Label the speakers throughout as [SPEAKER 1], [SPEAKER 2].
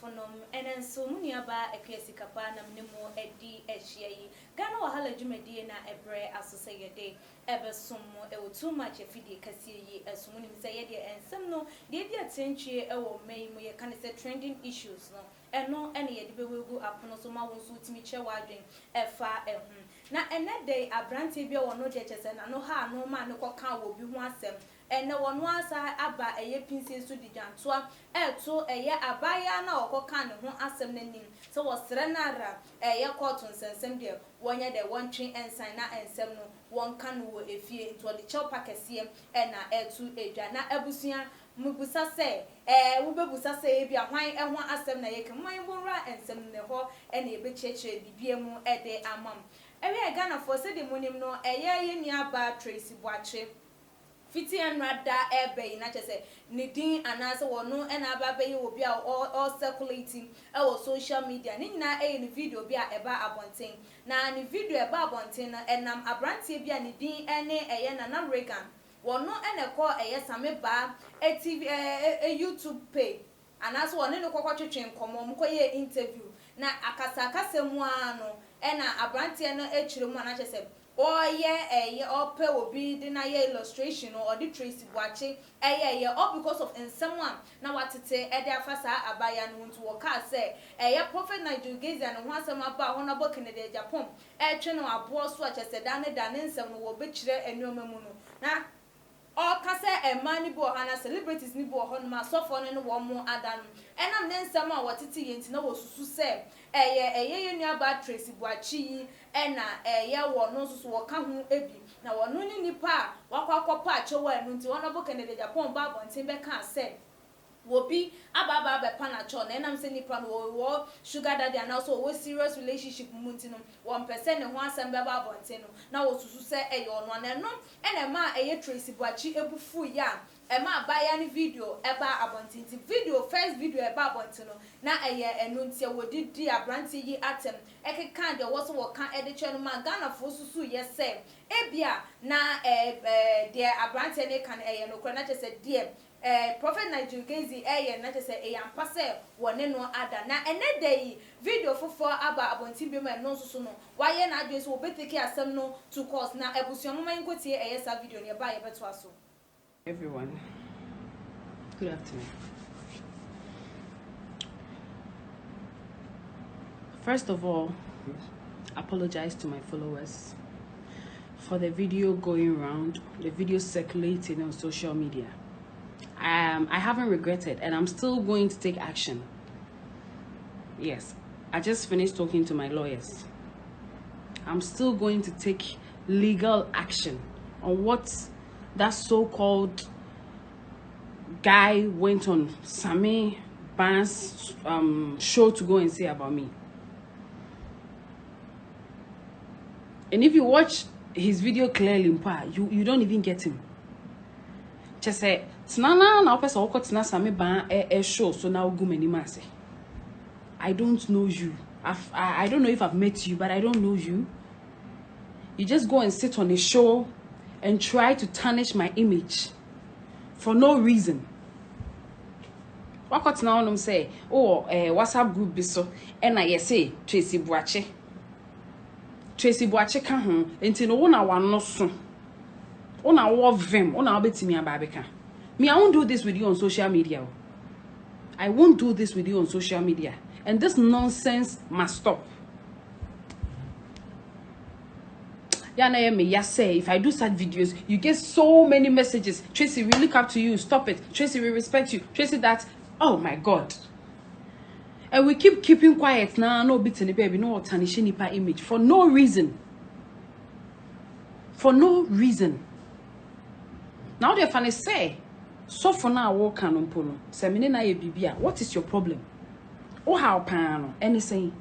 [SPEAKER 1] Phonom and so Muniaba a Classicapana Nemo Edi Eshiai Gano Hala Jumedi na Ebre as society ever sumo too much a fidi Cassi as Munim Sayedi and some no the attention or may we can say trending issues no and no any will go up no so ma suit me chair wading far na and that day a brand TV or no judges and I know how no man no can will be one sem. And no one was aba a ye pinces to the jantua, to a ye abaya na or can who asem name. So was Renara, a ye cottons and some dear, 1 year the 1 tree and sign and some no 1 can woo a fear into the chopper casiem and a 2 age. Na ebusia Mubusa say, Ubebusa say, be a wine and 1 asem na ye can my wura and some the hall and a bit church be BMO a day a mum. Every Ghana for said the monim no a year nearby Tracy Boakye. Fiti and Rada Airway, not just a Nidin and as one no and Ababe will be all circulating our social media. Nina a video be a abonting. Now, a video about bonting and a brand TV and Nidin and a Regan. One no and a call a yes, I'm a bar, a TV, a YouTube pay. And as one in the cockatoo chain, come on, interview. Now, Akasaka Semuano and a brand and a children, I just said. Oh yeah, all pay will be the illustration or the Tracy Boakye. All because of someone. Now what to say? Edia fasa abaya no to work say. Prophet Nigeria and once some about honorable Canada Japan. Channel a boss watch as a dane some will be chere and no memono. Now all kase a money bo and celebrities ni bo hon ma so for no one more adam. And I'm then someone what it is no susu say. Ye nua Tracy Boakye ena wo no so wo ka ho ebi na wo no ni nipa wakwa pa achewa enu nti wona bo Canada Japan ba bontin be ka say wo bi ababa be pa na cho na enam se nipa no wo sugar daddy and also wo serious relationship munti no 1% ne ho asem be ba bontin no na wo susu say ono na no ena ma Tracy Boakye ebufu ya ema abaya ni video eba abontinti video first video eba abontino na enu ntia wodidi abranti yi atem ekeka de wo so wo kan ediche no ma Ghana fo susu yese ebia na de abranti ne kan no kro na chese de Prophet Nigeria na chese yampa se wone no ada na ene dey video fofo aba abontin bi ma no susu no waye na adwe so obeteke asem no to course na ebusuamu man kotie sa video ne ba ye beto aso.
[SPEAKER 2] Everyone, good afternoon. First of all, apologize to my followers for the video going around, the video circulating on social media. I haven't regretted and I'm still going to take action. Yes, I just finished talking to my lawyers. I'm still going to take legal action on what that so-called guy went on Sammy Barnes' show to go and say about me. And if you watch his video clearly, you don't even get him. Just say, "Tnana na opesa oko tna Sammy Barnes show so now go many mase." I don't know you. I don't know if I've met you, but I don't know you. You just go and sit on a show and try to tarnish my image for no reason. What now them say, oh, WhatsApp group be so, and I say Tracy Boakye. Tracy Boakye ka ho, enti no wona wano so. Ona wo vem, ona obetimi ababeka. Me, I won't do this with you on social media. I won't do this with you on social media. And this nonsense must stop. If I do such videos, you get so many messages. Tracy, we look up to you. Stop it. Tracy, we respect you. Tracy, that. Oh my God. And we keep keeping quiet now. No bit in the baby. No tarnishing nipa image for no reason. For no reason. Now they're funny say. So for now, walk on pono. Semine na ye bibia. What is your problem? Oh how pano? Anything.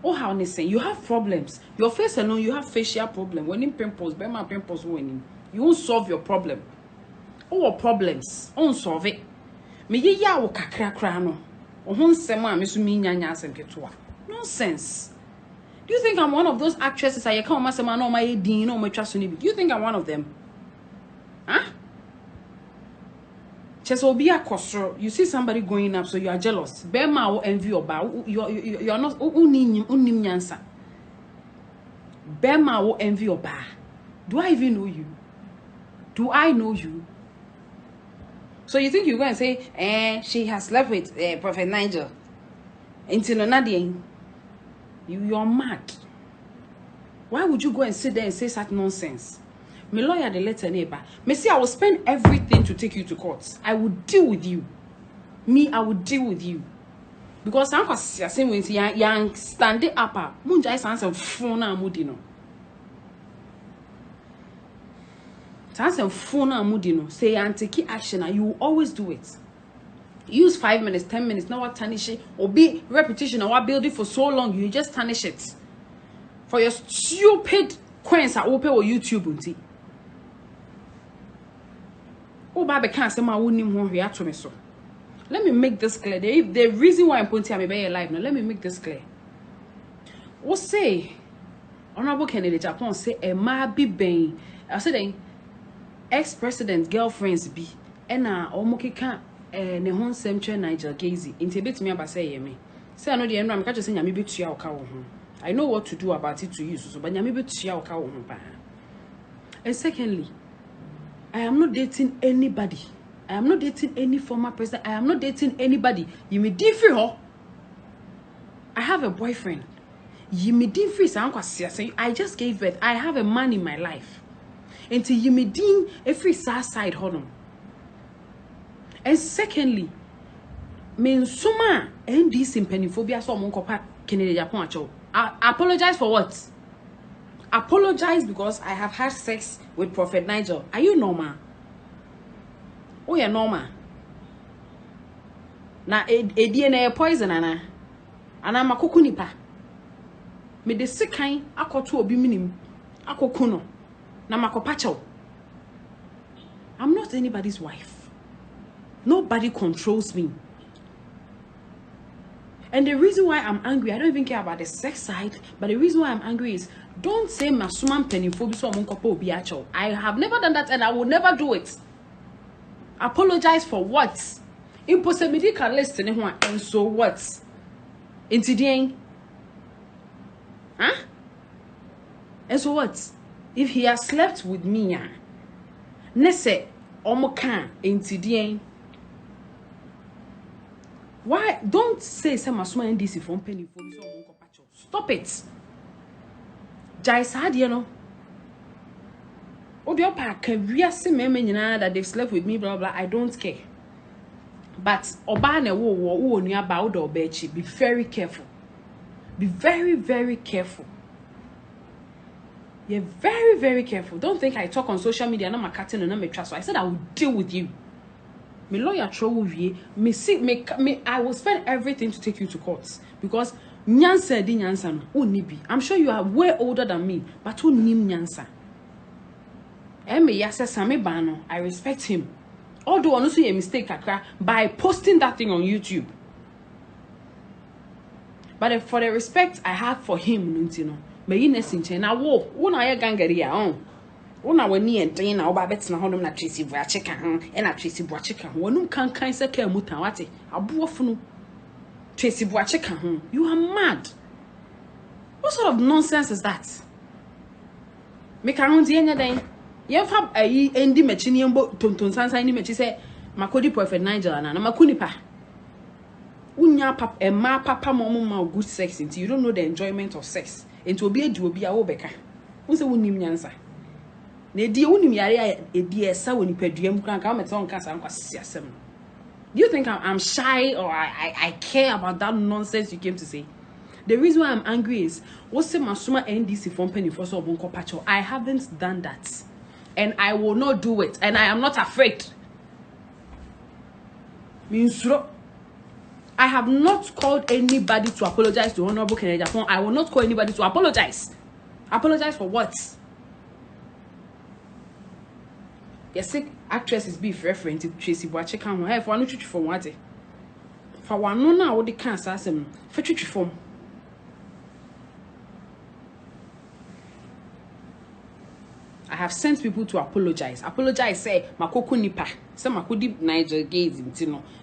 [SPEAKER 2] Oh, how anything. You have problems. Your face alone, you have facial problem. When in pimples, my pimples winning. You won't solve your problem. Oh, problems. Won't solve it. Me ye ya wo kakra kra no. Ohun sema mesu mi nyanya asem ketua. Nonsense. Do you think I'm one of those actresses I come masema no my din no my trust ni? Do you think I'm one of them? Huh? Chesobia kosro, you see somebody going up, so you are jealous. Bema will envy or bow. You are not unim nyansa. Bema will envy or bow. Do I even know you? Do I know you? So you think you're going to say, she has slept with Prophet Nigel? Until Nadia, you're mad. Why would you go and sit there and say such nonsense? My lawyer, the letter neighbor. Me say I will spend everything to take you to court. I will deal with you. Me, I will deal with you. Because I'm saying when young standing up, munja is answer phone na mudino. Answer phone na mudino. Say and take action, and you will always do it. Use 5 minutes, 10 minutes. Now what tarnish it or be repetition or what build it for so long you just tarnish it. For your stupid coins are open or YouTube unti. Oh, Baba can't say my wouldn't even react to me so. Let me make this clear. The reason why I'm pointing at me very alive now, let me make this clear. What say Honorable Kennedy Japan say a ma be bang. I said ex-president girlfriends be ena omoke kan ne hon semtwe Nigel Gazy. Inti betimi aba say ye me. Say I know the enra me catch say nyame betua oka wo ho. I know what to do about it to you so but nyame betua oka wo ho ba. And secondly, I am not dating anybody. I am not dating any former president. I am not dating anybody. You me different. I have a boyfriend. You me different. I just gave birth. I have a man in my life. Until you me din every side honor. And secondly, me suma NDC impeniphobia so monkopa Kennedy Japan acho. Apologize for what? Apologize because I have had sex with Prophet Nigel. Are you normal? Oh, you're normal. Na DNA poison ana. Ana makuku nipa. Me de sekan akoto obi minim. Akokuno. Na makopacho. I'm not anybody's wife. Nobody controls me. And the reason why I'm angry, I don't even care about the sex side, but the reason why I'm angry is don't say masuman pennyphobia so monkopo biacho. I have never done that and I will never do it. Apologize for what? Impossibility can listen and so what? Into the end? Huh? And so what? If he has slept with me, nese omokan into the end. Why don't say some asuma NDC from penny for so monkopacho? Stop it. Jai sad, you know. Odio pa career se meme nyina that they've slept with me, blah blah. I don't care. But oba na wo ni aba odo obechi. Be very careful. Be very, very careful. You're very, very careful. Don't think I talk on social media. No, my cutting and no, my trust. So I said I will deal with you. My lawyer I will spend everything to take you to court because nyansa di nyansa no unibi. I'm sure you are way older than me, but who nim nyansa? I respect him. Although honestly a mistake by posting that thing on YouTube. But for the respect I have for him, may you nesin na wo na ye gangaria on. Una wani enten na oba betina hodom na Tracy Boakye kan e na Tracy Boakye kan wonum kankan se ka mutan wate aboofunu Tracy Boakye kan you are mad. What sort of nonsense is that? Me kan ho die nya den ye fa ayi endi machi ni mbo tonton sansan ni machi se makodi Prophet Nigel na makunipa unya pap e ma papa mama good sex until you don't know the enjoyment of sex into obi edi obi a wo beka unse wonim nyansa na edi wonim yare edi esa woni paduam kran ka meto nka sa nkwa siasem. Do you think I'm shy or I care about that nonsense you came to say? The reason why I'm angry is what's the masuma NDC from penny for so bonko pacho. I haven't done that and I will not do it and I am not afraid. I have not called anybody to apologize to Honorable Kennedy Japan. I will not call anybody to apologize. Apologize for what? Yes, actress is beef referring to Tracy Boakye kan ho. For one from what? For one no na wo de kan asem. For twitwi from. I have sent people to apologize. Apologize, say Makoko Nipa, say Makodi Niger Gates,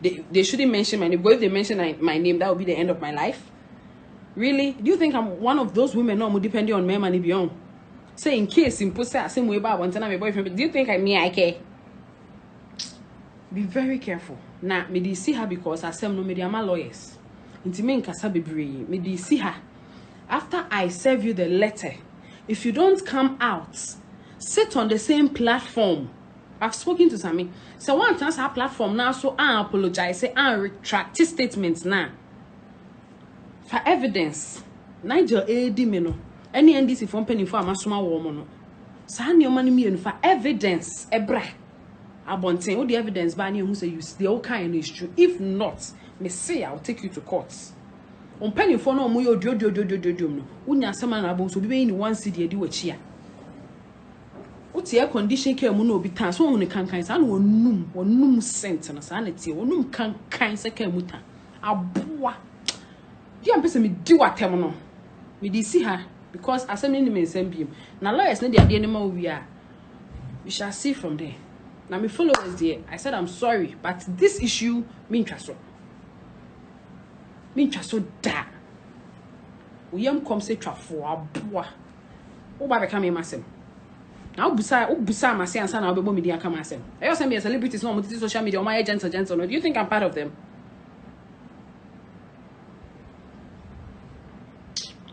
[SPEAKER 2] they shouldn't mention my name. But if they mention my name, that will be the end of my life. Really? Do you think I'm one of those women no more depending on me money beyond? Say in case in post same way about one time my boyfriend. Do you think I care? Be very careful. Now, me see her because I say no me my lawyers. Inti me nkasa bebre. Me see her. After I serve you the letter, if you don't come out, sit on the same platform. I've spoken to Sammy. So one time our platform now, so I apologize, say I retract statements now. For evidence, Nigel A.D. Meno, any NDC from penny for a masuma woman. Sani your money me for evidence, ebra. Abontain, all the evidence by you who say you the all kind is true. If not, me say I'll take you to court. On penny for no more do no. Unya sama na bon so be in one city edi wachia. What's air condition care muno be tan so on the cancan san wonum scent na sanity wonum cancan second muta. Abua. Do you person me do atem no? Me di see her because asem ni me nsem biem. Na lawyers na dey ade ma we are. We shall see from there. Now me followers there. I said I'm sorry, but this issue me traso. Me traso da. We am come say trafo abua. Wo ba be come masem. Now busa ma say ansa na obebo media come asem. I also be celebrities no on social media, my agents no. Do you think I'm part of them?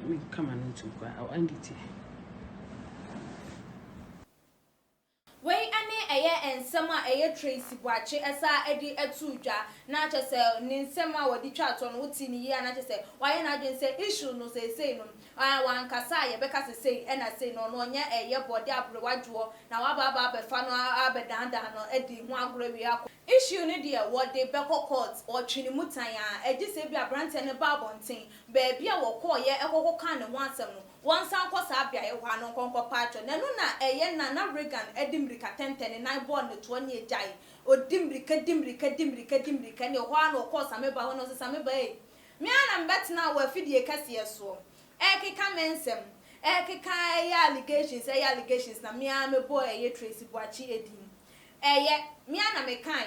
[SPEAKER 2] Let me come on into I'll end it here.
[SPEAKER 1] Wey ane ensema Tracy Boakye esa edi etuja na chese ni nsema wodi twa to no wuti ni ya na chese waye na adwen se issue no say no wan kasa ye beka say e na say no no nya body abrewadwo na waba be fa no abedanda no edi hu agoro wi akọ issue ni de wodi beko court o twini mutan a edi se bi abrante ne ba bonten ba bia wo kọ ye ekoko kan ne ho asem no one sound cause abia e hwa no konko patcho na no na na Regan edimrika 10 na born no 20 jai odimrika ne hwa no cause ameba ho no sameba e me ana mbet na wa fidie kase so ekeka mensem ekeka allegations na me am boy Tracy Boakye edim me ana me kan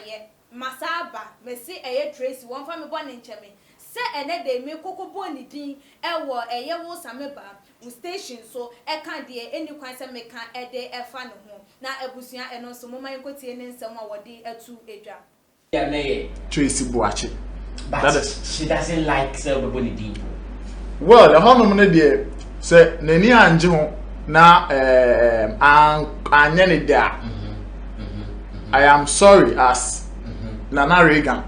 [SPEAKER 1] masaba me se Tracy won fa me bo ne ncheme se ene de me kokobo ni din ewo wo sameba u station so e kan de eni kwan se me kan de efa ne ho na abusua eno so mo man kotie ne nsem a wode atu edwa
[SPEAKER 3] Tracy Boakye.
[SPEAKER 4] But she doesn't like everybody din.
[SPEAKER 3] Well, the honor ne de se nani anje ho na anya ne da. I am sorry as Nana Regan.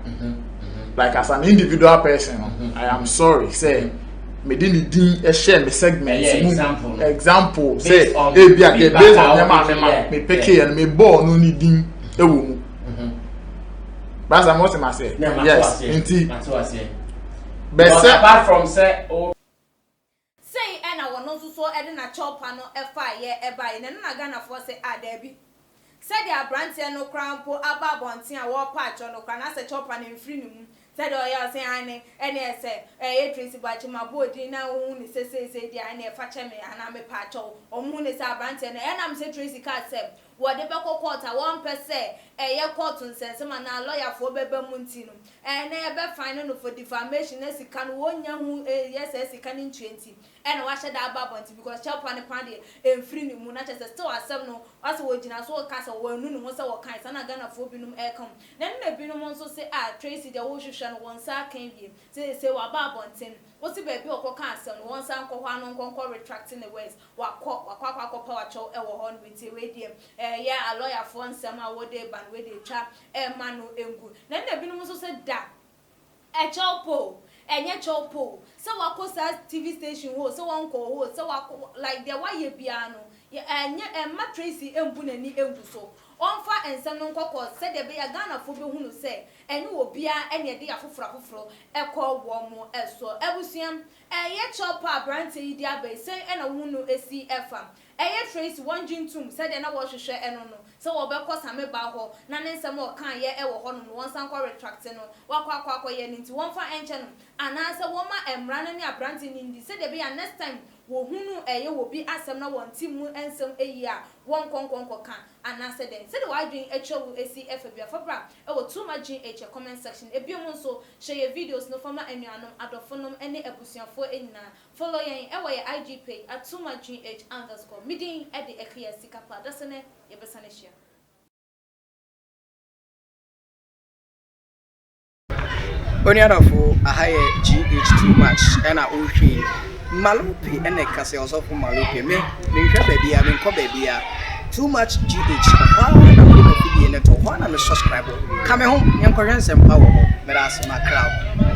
[SPEAKER 3] Like as an individual person, I am sorry. Say, me didn't share me segment. Example. Say, based on me peke and me born no needing a woman. That's what I say. Yes, indeed.
[SPEAKER 4] But apart from say,
[SPEAKER 1] and I want to so edna chop panel fire eba in na Ghana for say Debbie. Said the branch no crown po aba bontin a war patch on no can as a chop and free. Said oh yeah say ane say Tracy Boakye my body na hu ni say dia ane fa che me ana me patch o mu ni say branch na am say Tracy ka say wo de be court a one person court nsense ma na lawyer for bebe munti no na e be fine no for defamation na sika no wonya hu yes sika ni 20 and wa she da babonti because chop and pan de free ni mu na che still asem no as wo gina so ka say wo nu no say wo kan say na Ghana for binum come na binum so say Tracy de wo hwehwe no won sa kan bi say wa babonti wo si baby okoka asem no won sa nkọ no nkọ retracting the words wa kwa power chow e wo ho no we die a lawyer for nsem a wo de ban we de twa ma no engu na binum so say da chopo enye chopo so wakosa TV station ho so won ko ho so like the why bia no enye Tracy embu nani engu so onfa ensem no nkoko se de be ya Ghana fo be hunu se ene obia ene de afoforo ekọ wo mo eso ebusiam ye chopa brand yi di abai say ena wunu esi efam Tracy one jintum said na wo hwehwe eno no so wo be kosame ba ho na ne nsem o kan ye e wo ho no won san kwa retract no wakwa ye nti won fa enche no ana se wo ma emra na ne abrante ni ndi se de be ya next time wo hunu wo bi asem na won timu ensem eyi a won konkon kan ana se den se de wa dwen etwa esi efabia fabra wo too much in comment section ebiom nso share videos no fama anuanom adofonom ene abusuafo enina follow yen wo ye IG page @tumaGH_ midin e de ekria sikapa dasene ye besane share
[SPEAKER 5] Oniadafo ahaye GH too much ena ohwe malupi ene kase osofo malupi me nhwe babia me nko babia too much GH na mo video ne to ho na me subscribe kame ho nyenkohwe nsem pa wo ho me da asema crowd